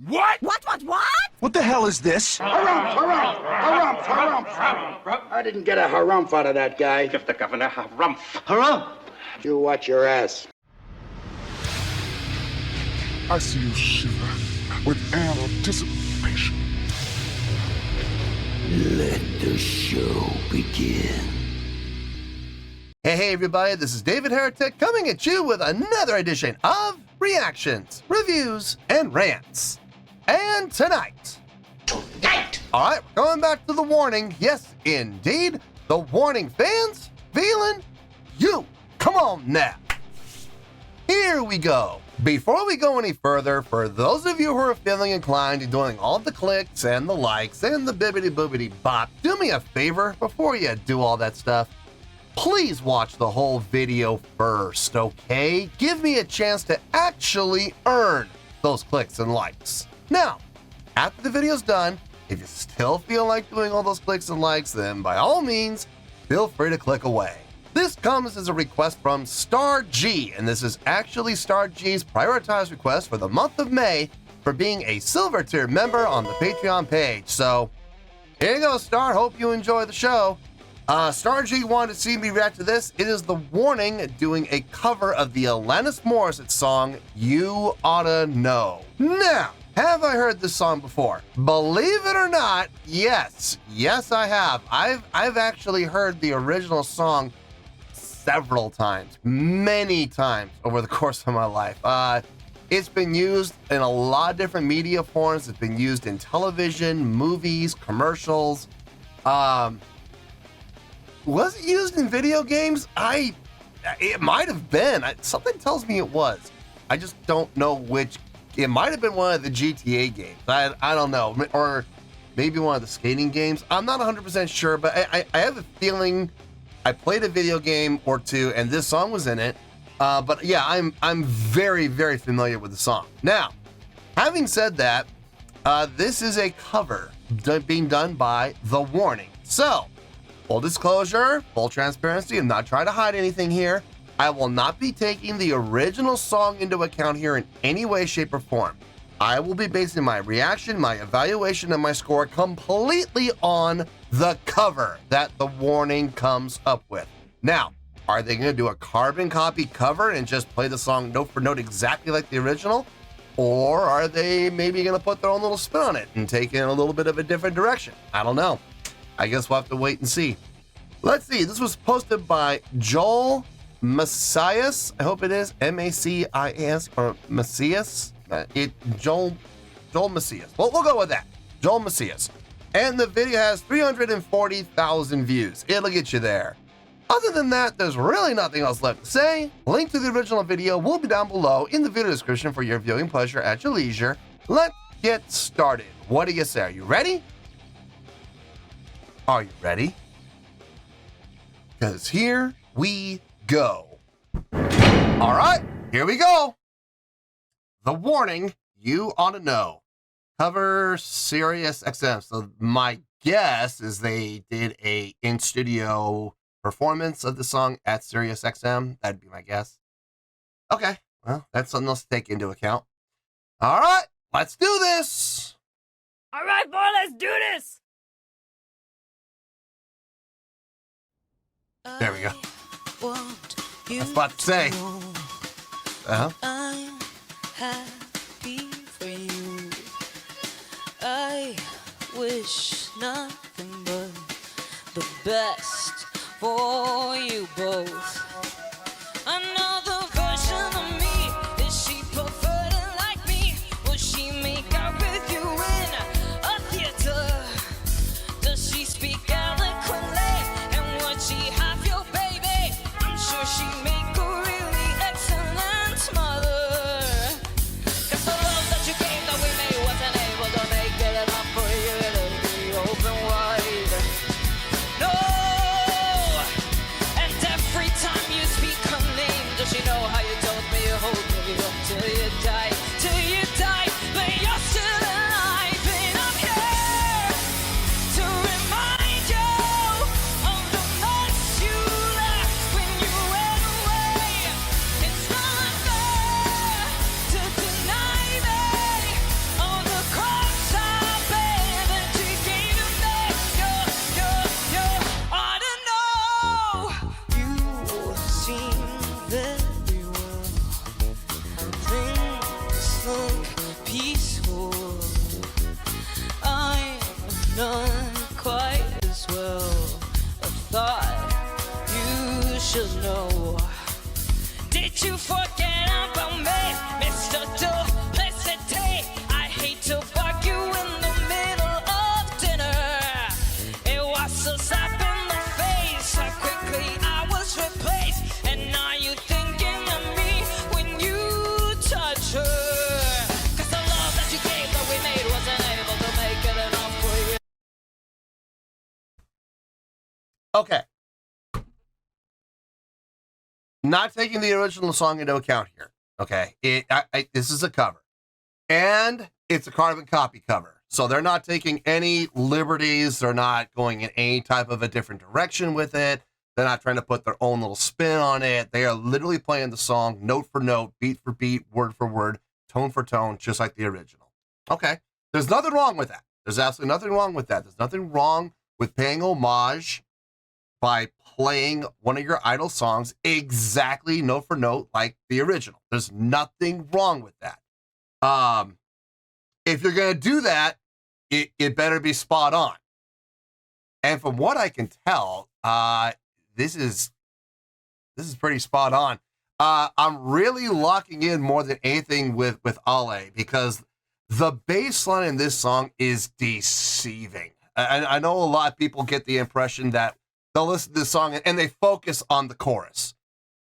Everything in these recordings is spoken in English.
What? What? What the hell is this? Harumph. I didn't get a harumph out of that guy. Give the governor harumph. Harumph! You watch your ass. I see you shiver with anticipation. Let the show begin. Hey everybody, this is David Heretic coming at you with another edition of Reactions, Reviews, and Rants. And tonight, alright, we're going back to the warning. Yes, indeed, the warning fans, feeling you. Come on now. Here we go. Before we go any further, for those of you who are feeling inclined to doing all the clicks and the likes and the bibbity boobity bop, do me a favor before you do all that stuff. Please watch the whole video first, okay? Give me a chance to actually earn those clicks and likes. Now, after the video's done, if you still feel like doing all those clicks and likes, then by all means, feel free to click away. This comes as a request from Star G, and this is actually Star G's prioritized request for the month of May for being a silver tier member on the Patreon page. So, here you go, Star. Hope you enjoy the show. Star G wanted to see me react to this. It is The Warning doing a cover of the Alanis Morissette song, You Oughta Know. Now, have I heard this song before? Believe it or not, yes. Yes, I have. I've actually heard the original song several times, many times over the course of my life. It's been used in a lot of different media forms. It's been used in television, movies, commercials. Was it used in video games? It might have been. Something tells me it was. I just don't know which. It might have been one of the GTA games. I don't know. Or maybe one of the skating games. I'm not 100% sure, but I have a feeling I played a video game or two and this song was in it. But yeah, I'm very, very familiar with the song. Now, having said that, this is a cover being done by The Warning. So, full disclosure, full transparency, I'm not trying to hide anything here. I will not be taking the original song into account here in any way, shape, or form. I will be basing my reaction, my evaluation, and my score completely on the cover that The Warning comes up with. Now, are they going to do a carbon copy cover and just play the song note for note exactly like the original? Or are they maybe going to put their own little spin on it and take it in a little bit of a different direction? I don't know. I guess we'll have to wait and see. Let's see. This was posted by Joel Macias. I hope it is M-A-C-I-A-S or Macias. Joel Macias. Well, we'll go with that. Joel Macias. And the video has 340,000 views. It'll get you there. Other than that, there's really nothing else left to say. Link to the original video will be down below in the video description for your viewing pleasure at your leisure. Let's get started. What do you say? Are you ready? Are you ready? Because here we go. All right, here we go. The Warning, You Oughta Know. Cover Sirius XM. So my guess is they did a in-studio performance of the song at Sirius XM. That'd be my guess. Okay, well, that's something else to take into account. All right, let's do this. All right, boy, let's do this. There we go. I was about to say. I'm happy for you. I wish nothing but the best for you both. Another version of me, is she perverted like me? Will she make out with you in a theater? Does she speak eloquently? And would she have your baby? I'm sure she'd make a really excellent mother. 'Cause the love that you gave that we made wasn't able to make it enough for you to be open wide. No, and every time peaceful. I'm not quite as well. I thought you should know. Did you forget about me, Mr. Duplicity? I hate to bug you in the middle of dinner. It was a slap in the face, how quickly I was replaced. And now you thinking of me when you touch her. Cause the love that you gave that we made wasn't able to make it enough for you. Okay. Not taking the original song into account here. Okay. This is a cover. And it's a carbon copy cover. So they're not taking any liberties. They're not going in any type of a different direction with it. They're not trying to put their own little spin on it. They are literally playing the song note for note, beat for beat, word for word, tone for tone, just like the original. Okay. There's nothing wrong with that. There's absolutely nothing wrong with that. There's nothing wrong with paying homage by playing one of your idol songs exactly note for note like the original. There's nothing wrong with that. If you're going to do that, it better be spot on. And from what I can tell, this is pretty spot on. I'm really locking in more than anything with Ale, because the bass line in this song is deceiving. I know a lot of people get the impression that they'll listen to this song and they focus on the chorus.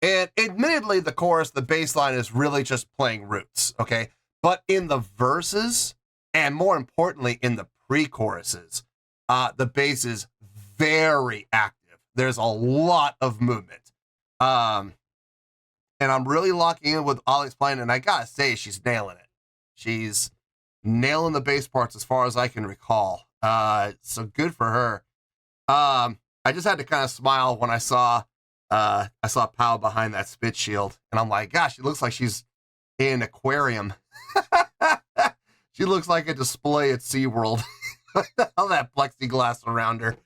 And admittedly, the chorus, the bass line is really just playing roots, okay? But in the verses, and more importantly, in the pre-choruses, the bass is very active. There's a lot of movement. And I'm really locking in with Ollie's playing, and I gotta say, she's nailing it. She's nailing the bass parts as far as I can recall. So good for her. I just had to kind of smile when I saw Pau behind that spit shield, and I'm like, gosh, she looks like she's in an aquarium. She looks like a display at SeaWorld. All that plexiglass around her.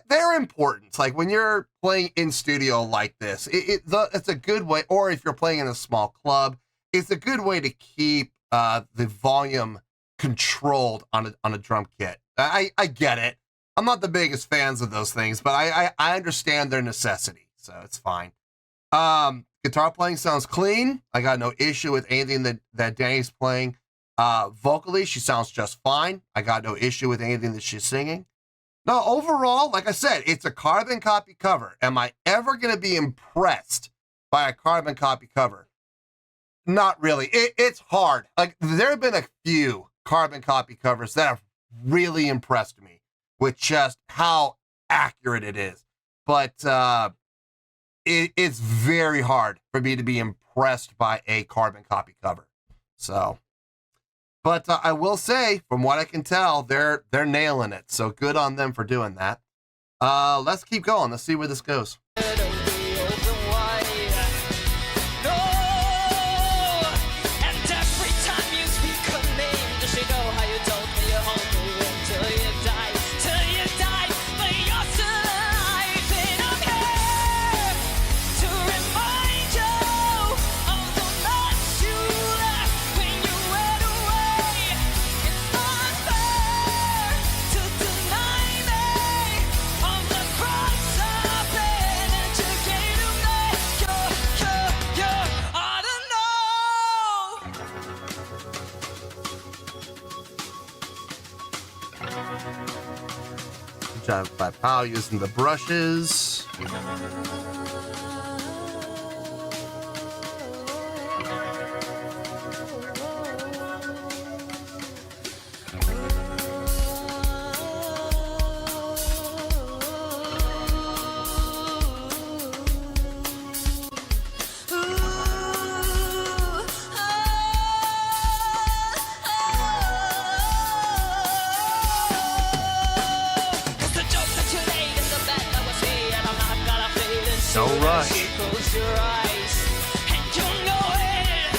They're important. Like when you're playing in studio like this, it's a good way, or if you're playing in a small club, it's a good way to keep the volume controlled on a drum kit. I get it. I'm not the biggest fans of those things, but I understand their necessity, so it's fine. Guitar playing sounds clean. I got no issue with anything that Danny's playing. Vocally, she sounds just fine. I got no issue with anything that she's singing. No, overall, like I said, it's a carbon copy cover. Am I ever going to be impressed by a carbon copy cover? Not really. It's hard. Like, there have been a few carbon copy covers that have really impressed me with just how accurate it is. But it's very hard for me to be impressed by a carbon copy cover. So, but I will say, from what I can tell, they're nailing it. So good on them for doing that. Let's keep going. Let's see where this goes. By Pau using the brushes. No rush. Close your eyes, and you'll know it.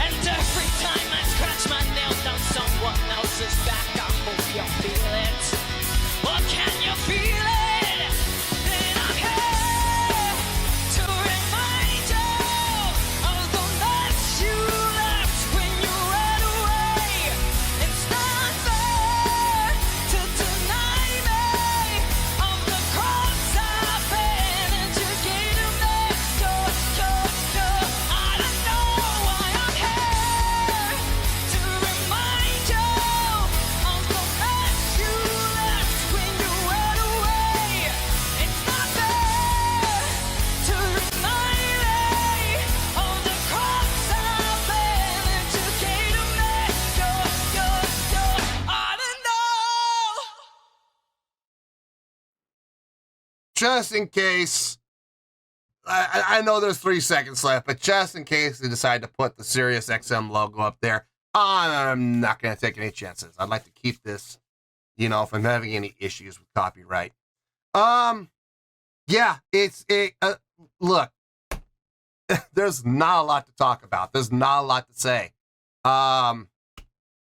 And every time I scratch my nail down someone else's back, I hope you feel it. Or can you feel it? Then I'm here to remind you of the nights you left when just in case, I know there's 3 seconds left, but just in case they decide to put the Sirius XM logo up there, I'm not going to take any chances. I'd like to keep this, you know, if I'm having any issues with copyright. Yeah, look, there's not a lot to talk about. There's not a lot to say.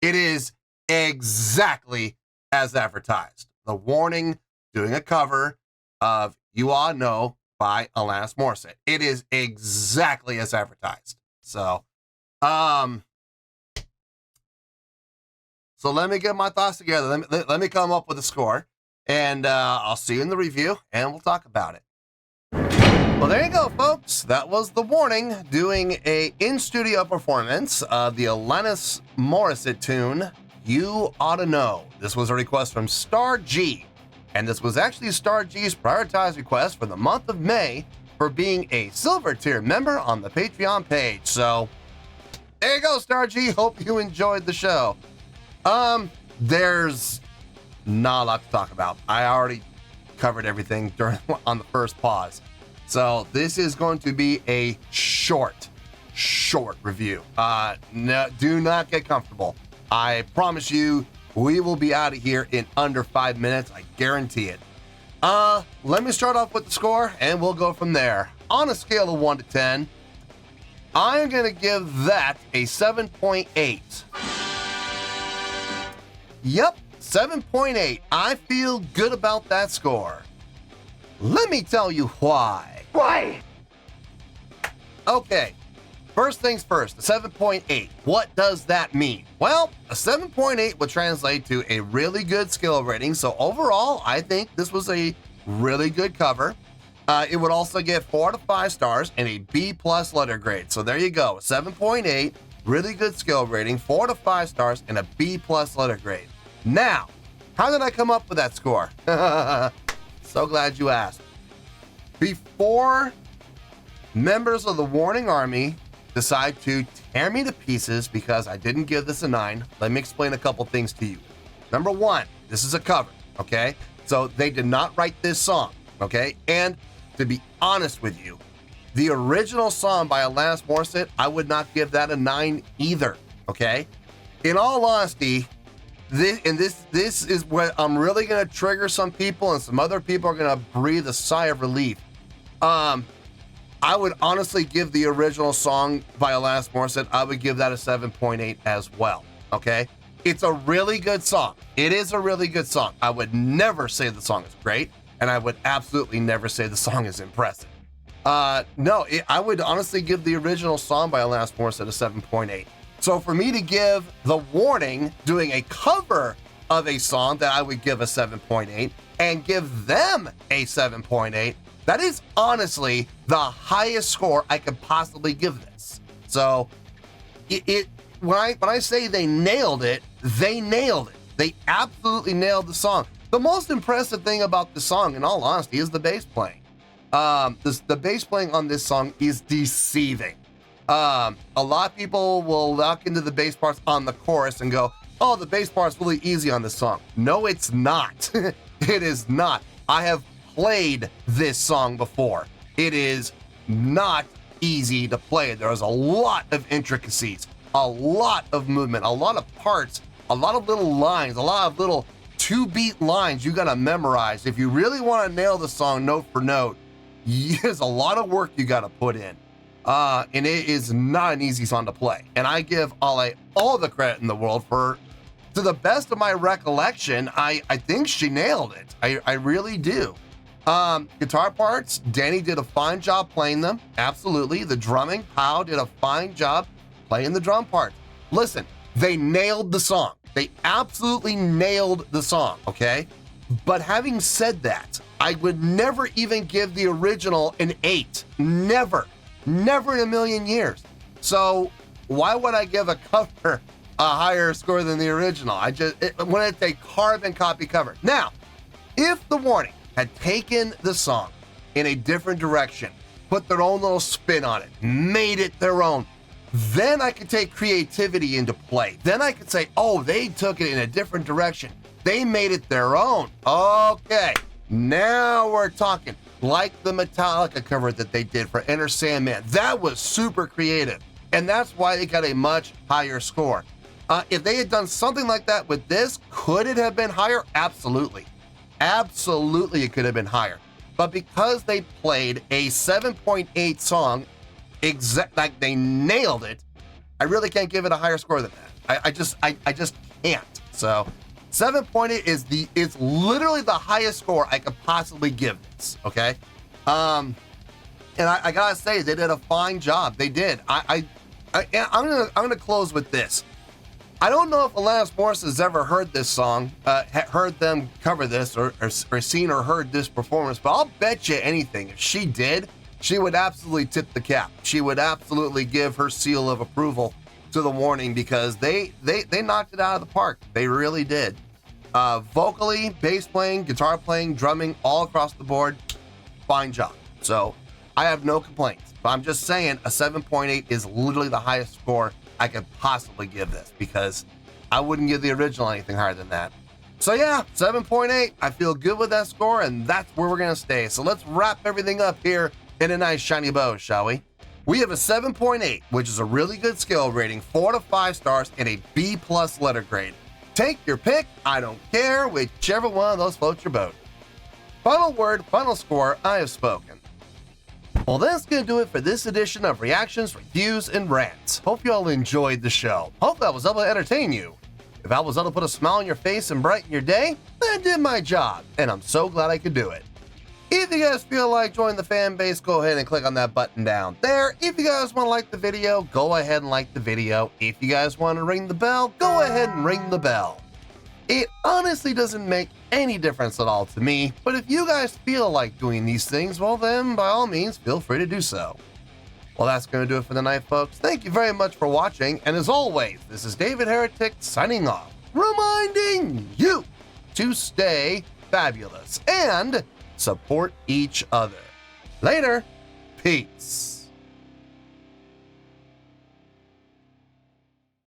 It is exactly as advertised. The Warning doing a cover of You Oughta Know by Alanis Morissette. It is exactly as advertised. So let me get my thoughts together. Let me come up with a score, and I'll see you in the review, and we'll talk about it. Well, there you go, folks. That was The Warning doing a in-studio performance of the Alanis Morissette tune, You Oughta Know. This was a request from Star G, and this was actually Star G's prioritized request for the month of May for being a silver tier member on the Patreon page. So there you go, Star G. Hope you enjoyed the show. There's not a lot to talk about. I already covered everything on the first pause. So this is going to be a short review. No, do not get comfortable. I promise you, we will be out of here in under 5 minutes. I guarantee it. Let me start off with the score, and we'll go from there. On a scale of 1 to 10, I'm going to give that a 7.8. Yep, 7.8. I feel good about that score. Let me tell you why. Why? Okay, first things first, the 7.8. What does that mean? Well, a 7.8 would translate to a really good skill rating. So overall, I think this was a really good cover. It would also get 4 out of 5 stars and a B+ letter grade. So there you go, 7.8, really good skill rating, 4 out of 5 stars and a B+ letter grade. Now, how did I come up with that score? So glad you asked. Before members of the Warning Army decide to tear me to pieces because I didn't give this a 9, let me explain a couple things to you. Number 1, this is a cover, okay? So they did not write this song, okay? And to be honest with you, the original song by Alanis Morissette, I would not give that a 9 either, okay? In all honesty, this is where I'm really going to trigger some people, and some other people are going to breathe a sigh of relief. I would honestly give the original song by Alanis Morissette, I would give that a 7.8 as well, okay? It's a really good song. It is a really good song. I would never say the song is great, and I would absolutely never say the song is impressive. I would honestly give the original song by Alanis Morissette a 7.8. So for me to give The Warning doing a cover of a song that I would give a 7.8 and give them a 7.8, that is honestly the highest score I could possibly give this. So when I say they nailed it, they nailed it. They absolutely nailed the song. The most impressive thing about the song, in all honesty, is the bass playing. The bass playing on this song is deceiving. A lot of people will lock into the bass parts on the chorus and go, oh, the bass part's really easy on this song. No, it's not. It is not. I have played this song before. It is not easy to play. There's a lot of intricacies, a lot of movement, a lot of parts, a lot of little lines, a lot of little 2-beat lines you gotta memorize. If you really want to nail the song note for note, there's a lot of work you gotta put in. And it is not an easy song to play. And I give Ale all the credit in the world for, to the best of my recollection, I think she nailed it. I really do. Guitar parts, Danny did a fine job playing them. Absolutely. The drumming, Powell did a fine job playing the drum part. Listen, they nailed the song. They absolutely nailed the song, okay? But having said that, I would never even give the original an 8. Never in a million years. So why would I give a cover a higher score than the original? When it's a carbon copy cover. Now, if The Warning had taken the song in a different direction, put their own little spin on it, made it their own, then I could take creativity into play. Then I could say, oh, they took it in a different direction. They made it their own. Okay, now we're talking. like the Metallica cover that they did for Enter Sandman. That was super creative, and that's why they got a much higher score. If they had done something like that with this, could it have been higher? Absolutely. Absolutely, it could have been higher. But because they played a 7.8 song, like they nailed it, I really can't give it a higher score than that. I just can't. So 7.8 is literally the highest score I could possibly give this. Okay, and I gotta say they did a fine job. They did. I'm gonna close with this. I don't know if Alanis Morissette has ever heard this song, heard them cover this, or seen or heard this performance, but I'll bet you anything, if she did, she would absolutely tip the cap. She would absolutely give her seal of approval to the Warning, because they knocked it out of the park. They really did. Vocally, bass playing, guitar playing, drumming, all across the board, fine job. So I have no complaints, but I'm just saying a 7.8 is literally the highest score I could possibly give this, because I wouldn't give the original anything higher than that. So yeah, 7.8, I feel good with that score, and that's where we're gonna stay. So let's wrap everything up here in a nice shiny bow, shall we? We have a 7.8, which is a really good skill rating, 4 to 5 stars, and a B+ letter grade. Take your pick, I don't care, whichever one of those floats your boat. Final word, final score, I have spoken. Well, that's going to do it for this edition of Reactions, Reviews, and Rants. Hope you all enjoyed the show. Hope I was able to entertain you. If I was able to put a smile on your face and brighten your day, then I did my job, and I'm so glad I could do it. If you guys feel like joining the fan base, go ahead and click on that button down there. If you guys want to like the video, go ahead and like the video. If you guys want to ring the bell, go ahead and ring the bell. It honestly doesn't make any difference at all to me, but if you guys feel like doing these things, well then, by all means, feel free to do so. Well, that's going to do it for the night, folks. Thank you very much for watching, and as always, this is David Heretic signing off, reminding you to stay fabulous and support each other. Later, peace.